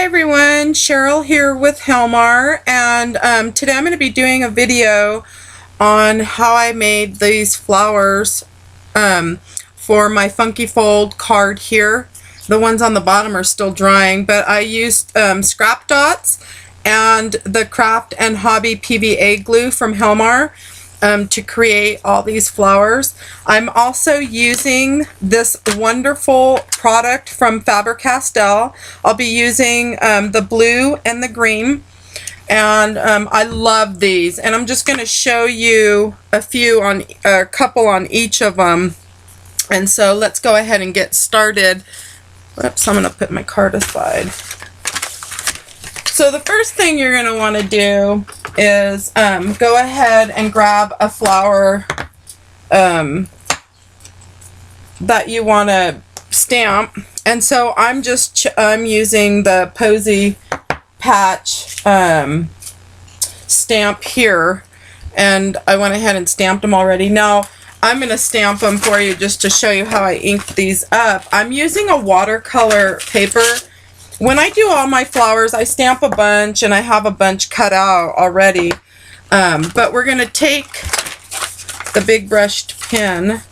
everyone, Cheryl here with Helmar, and today I'm going to be doing a video on how I made these flowers for my Funky Fold card here. The ones on the bottom are still drying, but I used scrap dots and the Craft and Hobby PVA glue from Helmar to create all these flowers. I'm also using this wonderful product from Faber Castell. I'll be using the blue and the green, and I love these, and I'm just going to show you a couple on each of them. And so let's go ahead and get started. Oops, I'm going to put my card aside. So the first thing you're going to want to do is go ahead and grab a flower that you want to stamp. And so I'm using the Posy Patch stamp here, and I went ahead and stamped them already. Now I'm going to stamp them for you just to show you how I inked these up. I'm using a watercolor paper. When I do all my flowers, I stamp a bunch, and I have a bunch cut out already. But we're going to take the big brushed pen.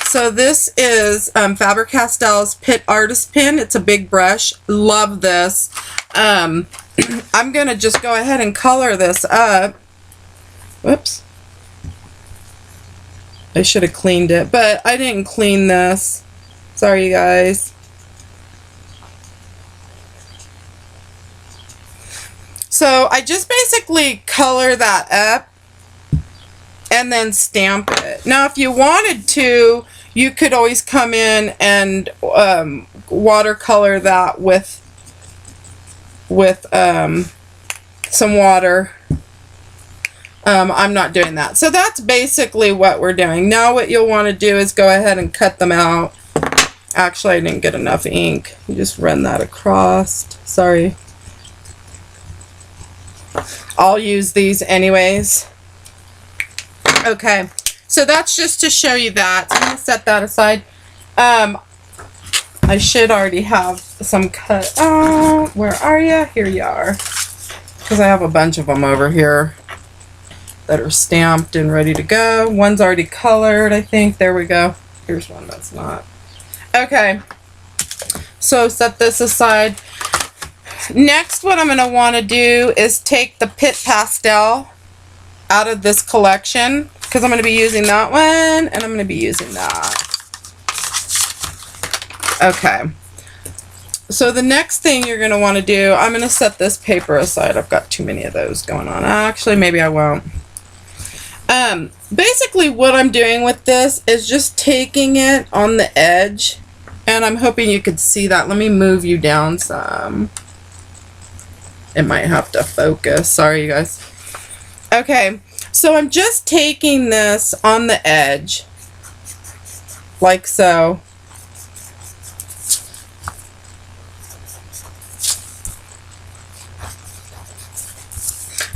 So this is Faber Castell's Pit Artist Pen. It's a big brush. Love this. I'm going to just go ahead and color this up. Whoops. I should have cleaned it, but I didn't clean this. Sorry, you guys. So I just basically color that up and then stamp it. Now if you wanted to, you could always come in and watercolor that with some water. I'm not doing that. So that's basically what we're doing. Now what you'll want to do is go ahead and cut them out. Actually, I didn't get enough ink. You just run that across. Sorry. I'll use these anyways. Okay, so that's just to show you that. I'm going to set that aside. I should already have some cut. Where are you? Here you are. Because I have a bunch of them over here that are stamped and ready to go. One's already colored, I think. There we go. Here's one that's not. Okay, so set this aside. Next, what I'm going to want to do is take the Pit Pastel out of this collection, because I'm going to be using that one, and I'm going to be using that. Okay. So the next thing you're going to want to do, I'm going to set this paper aside. I've got too many of those going on. Actually, maybe I won't. Basically, what I'm doing with this is just taking it on the edge, and I'm hoping you could see that. Let me move you down some. It might have to focus. Sorry, you guys. Okay, so I'm just taking this on the edge, like so.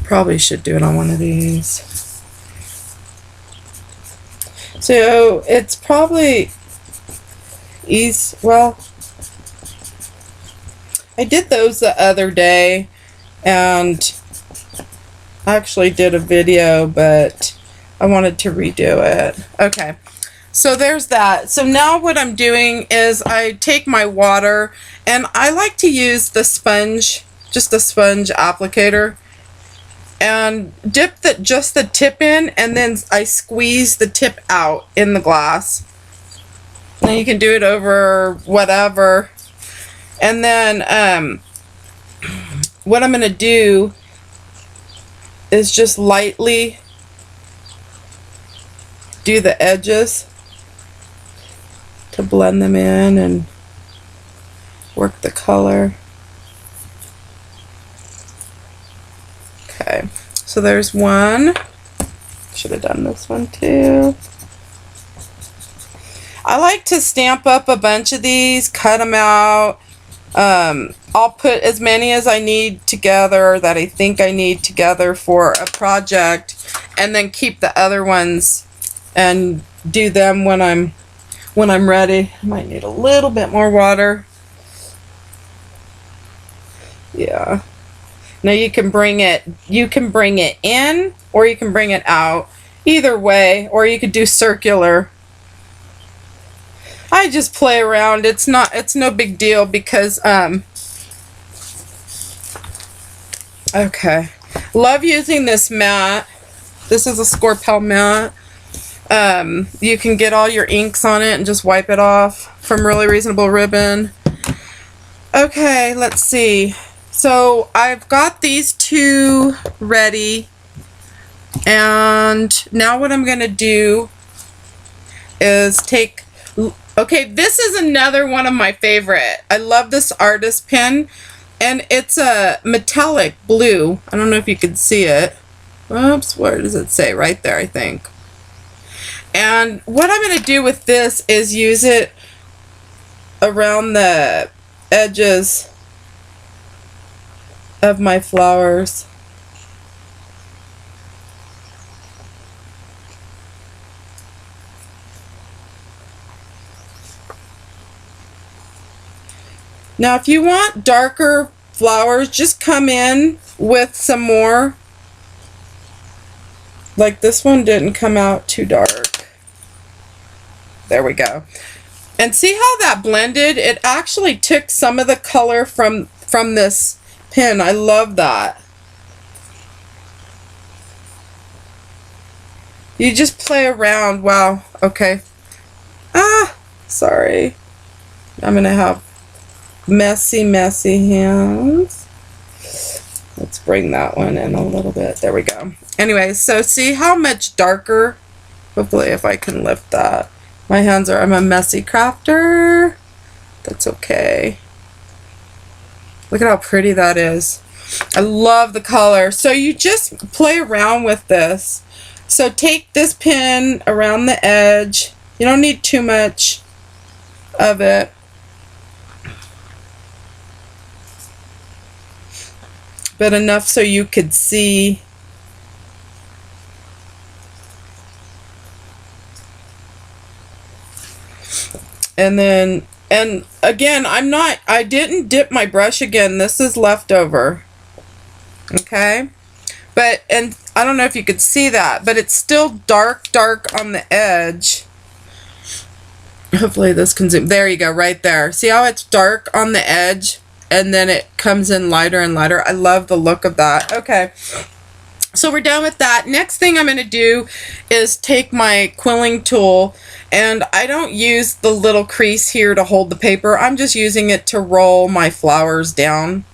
Probably should do it on one of these. So it's probably easy. Well, I did those the other day, and I actually did a video, but I wanted to redo it. Okay, so there's that. So now what I'm doing is I take my water, and I like to use the sponge, just a sponge applicator, and dip just the tip in, and then I squeeze the tip out in the glass. And you can do it over whatever. And then what I'm going to do is just lightly do the edges to blend them in and work the color. Okay, so there's one. Should have done this one too. I like to stamp up a bunch of these, cut them out. I'll put as many as I need together, that I think I need together for a project, and then keep the other ones and do them when I'm ready. I might need a little bit more water. Yeah. Now you can bring it in or you can bring it out. Either way, or you could do circular. I just play around. It's no big deal because okay. Love using this mat. This is a Scorpel mat. You can get all your inks on it and just wipe it off from Really Reasonable Ribbon. Okay, let's see. So I've got these two ready. And now what I'm going to do is take... Okay, this is another one of my favorite. I love this artist pen. And it's a metallic blue. I don't know if you can see it. Oops, where does it say? Right there, I think. And what I'm going to do with this is use it around the edges of my flowers. Now, if you want darker flowers, just come in with some more. Like this one didn't come out too dark. There we go. And see how that blended? It actually took some of the color from this pen. I love that. You just play around. Wow. Okay. Sorry. I'm going to have messy hands. Let's bring that one in a little bit. There we go. Anyway, so see how much darker? Hopefully if I can lift that. My hands are, I'm a messy crafter. That's okay. Look at how pretty that is. I love the color. So you just play around with this. So take this pin around the edge. You don't need too much of it. But enough so you could see. And then, and again, I didn't dip my brush again. This is leftover. Okay? But, and I don't know if you could see that, but it's still dark on the edge. Hopefully this can zoom. There you go, right there. See how it's dark on the edge? And then it comes in lighter and lighter. I love the look of that. Okay. So we're done with that. Next thing I'm going to do is take my quilling tool, and I don't use the little crease here to hold the paper. I'm just using it to roll my flowers down.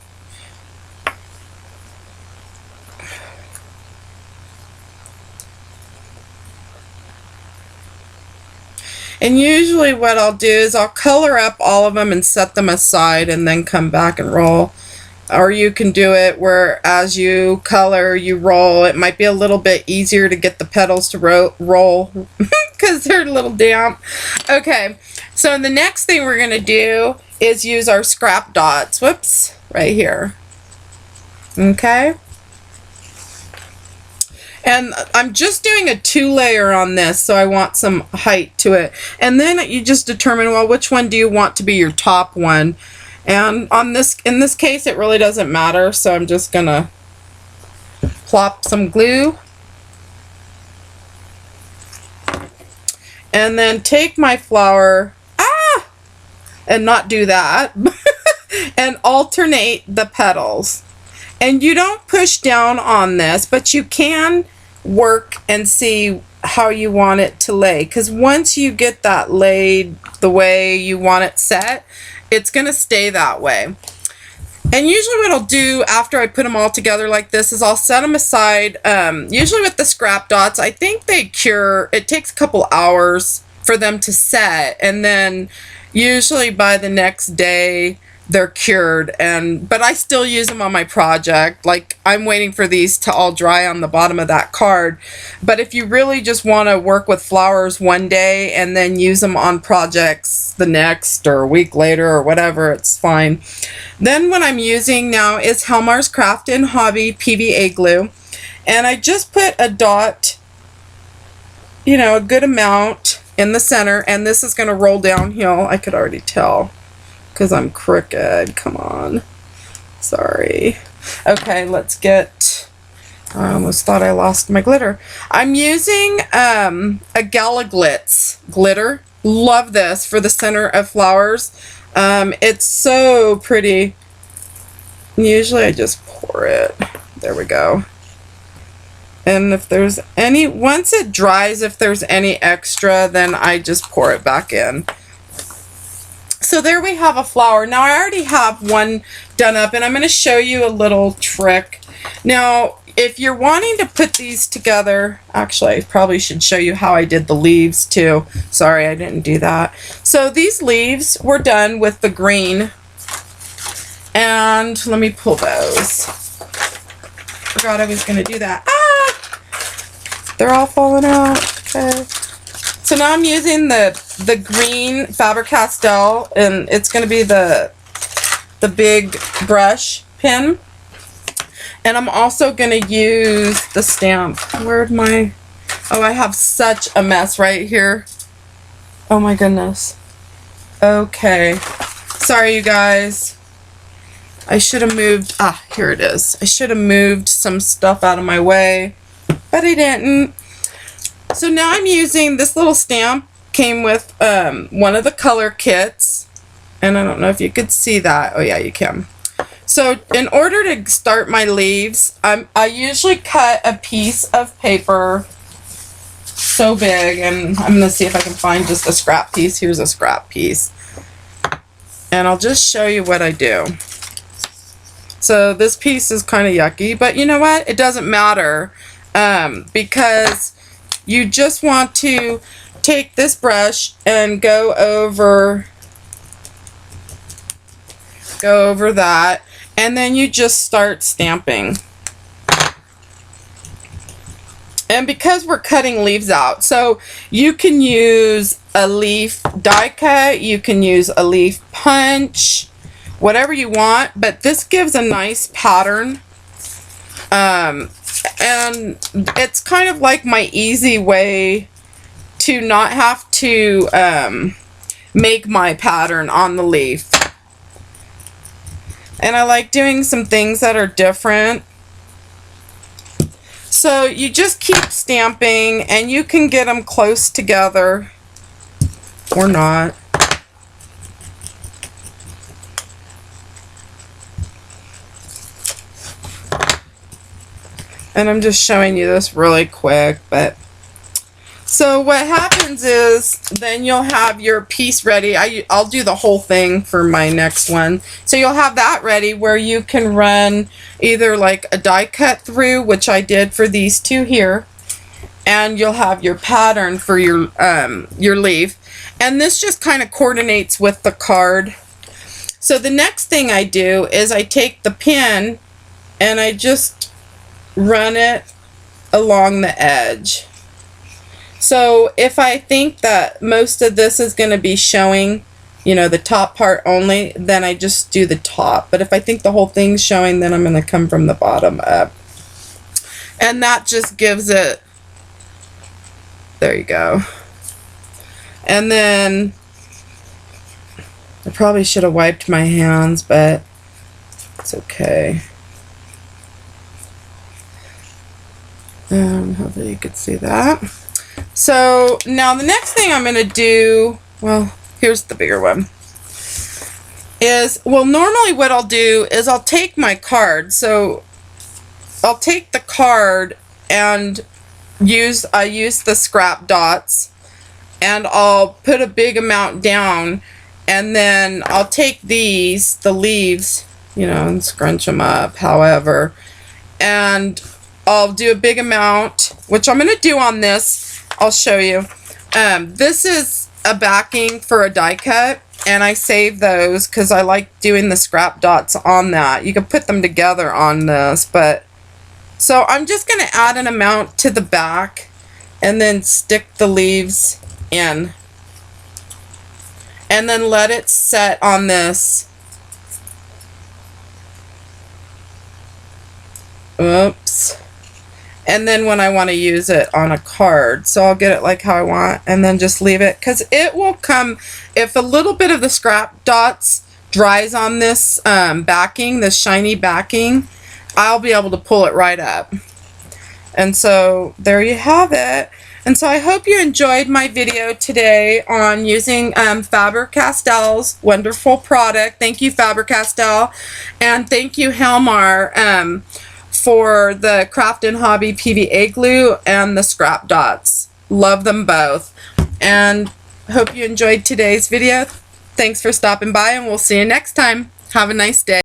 And usually what I'll do is I'll color up all of them and set them aside and then come back and roll. Or you can do it where as you color, you roll. It might be a little bit easier to get the petals to roll because they're a little damp. Okay, so the next thing we're going to do is use our scrap dots. Whoops, right here. Okay. And I'm just doing a 2-layer on this, so I want some height to it. And then you just determine, well, which one do you want to be your top one? And on this, in this case, it really doesn't matter, so I'm just gonna plop some glue. And then take my flower, and not do that, and alternate the petals. And you don't push down on this, but you can work and see how you want it to lay. Because once you get that laid the way you want it set, it's going to stay that way. And usually what I'll do after I put them all together like this is I'll set them aside. Usually with the scrap dots, I think they cure. It takes a couple hours for them to set. And then usually by the next day, they're cured. But I still use them on my project. Like, I'm waiting for these to all dry on the bottom of that card. But if you really just want to work with flowers one day and then use them on projects the next or a week later or whatever, it's fine. Then what I'm using now is Helmar's Craft and Hobby PVA glue. And I just put a dot, you know, a good amount in the center. And this is going to roll downhill. I could already tell, because I'm crooked. Come on. Sorry. Okay, let's get, I almost thought I lost my glitter. I'm using a Gala Glitz glitter. Love this for the center of flowers. It's so pretty. Usually I just pour it. There we go. And if there's any, once it dries, if there's any extra, then I just pour it back in. So there we have a flower. Now I already have one done up, and I'm going to show you a little trick. Now, if you're wanting to put these together, actually I probably should show you how I did the leaves too. Sorry, I didn't do that. So these leaves were done with the green. And let me pull those. Forgot I was going to do that. Ah! They're all falling out. Okay. So now I'm using the green Faber Castell, and it's going to be the big brush pen. And I'm also going to use the stamp. Where'd my... Oh, I have such a mess right here. Oh my goodness. Okay. Sorry, you guys. I should have moved... Ah, here it is. I should have moved some stuff out of my way, but I didn't. So now I'm using this little stamp. Came with one of the color kits, and I don't know if you could see that. Oh yeah, you can. So in order to start my leaves, I usually cut a piece of paper so big, and I'm going to see if I can find just a scrap piece. Here's a scrap piece. And I'll just show you what I do. So this piece is kind of yucky, but you know what? It doesn't matter because you just want to take this brush and go over that, and then you just start stamping. And because we're cutting leaves out, so you can use a leaf die cut, you can use a leaf punch, whatever you want, but this gives a nice pattern. And it's kind of like my easy way to not have to make my pattern on the leaf. And I like doing some things that are different. So you just keep stamping, and you can get them close together or not. And I'm just showing you this really quick, but so what happens is then you'll have your piece ready. I'll do the whole thing for my next one. So you'll have that ready where you can run either like a die cut through, which I did for these two here, and you'll have your pattern for your leaf. And this just kind of coordinates with the card. So the next thing I do is I take the pin and I just run it along the edge. So if I think that most of this is going to be showing, you know, the top part only, then I just do the top. But if I think the whole thing's showing, then I'm going to come from the bottom up. And that just gives it, there you go. And then I probably should have wiped my hands, but it's okay. Hopefully you could see that. So now the next thing I'm going to do, well, here's the bigger one, is, well, normally what I'll do is I'll take my card. So I'll take the card and I use the scrap dots, and I'll put a big amount down, and then I'll take these, the leaves, you know, and scrunch them up, however, and I'll do a big amount, which I'm going to do on this. I'll show you. This is a backing for a die cut, and I save those because I like doing the scrap dots on that. You can put them together on this, but so I'm just going to add an amount to the back and then stick the leaves in, and then let it set on this. Oops. And then when I want to use it on a card, so I'll get it like how I want, and then just leave it, because it will come, if a little bit of the scrap dots dries on this backing, this shiny backing, I'll be able to pull it right up. And so there you have it. And so I hope you enjoyed my video today on using Faber Castell's wonderful product. Thank you, Faber Castell. And thank you, Helmar, for the Craft and Hobby PVA glue and the scrap dots. Love them both. And hope you enjoyed today's video. Thanks for stopping by, and we'll see you next time. Have a nice day.